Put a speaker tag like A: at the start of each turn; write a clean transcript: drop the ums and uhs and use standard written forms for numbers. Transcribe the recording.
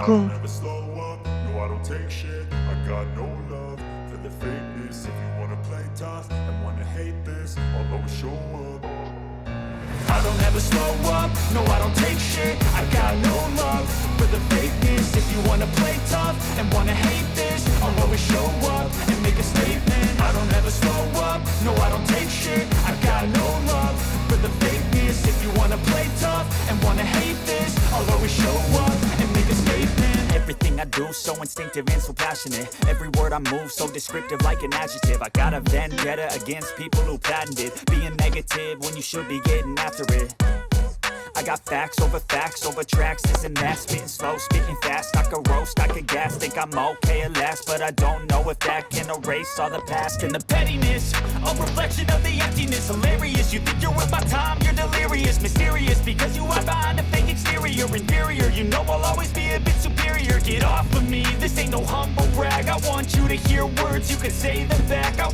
A: I don't ever slow up, no I don't take shit. I got no love for the fakeness. If you wanna play tough and wanna hate this, I'll always show up. I don't ever slow up, no I don't take shit. I got no love for the fakeness. If you wanna play tough and wanna hate this, I'll always show up and make a statement. I don't ever slow up, no I don't take shit. I got no love for the fakeness. If you wanna play tough and wanna hate this, I'll always show up and make a statement.
B: Everything I do so instinctive and so passionate. Every word I move so descriptive like an adjective. I got a vendetta against people who patented being negative when you should be getting after it. I got facts over tracks, this and that. Spitting slow, spitting fast, I could roast, I could gas. Think I'm okay at last, but I don't know if that can erase all the past. And the pettiness, a reflection of the emptiness. Hilarious, you think you're worth my time, you're delirious. Mysterious, because you are behind a fake exterior. Inferior, you know I'll always be a bit superior. Get off of me, this ain't no humble brag. I want you to hear words, you can say them back.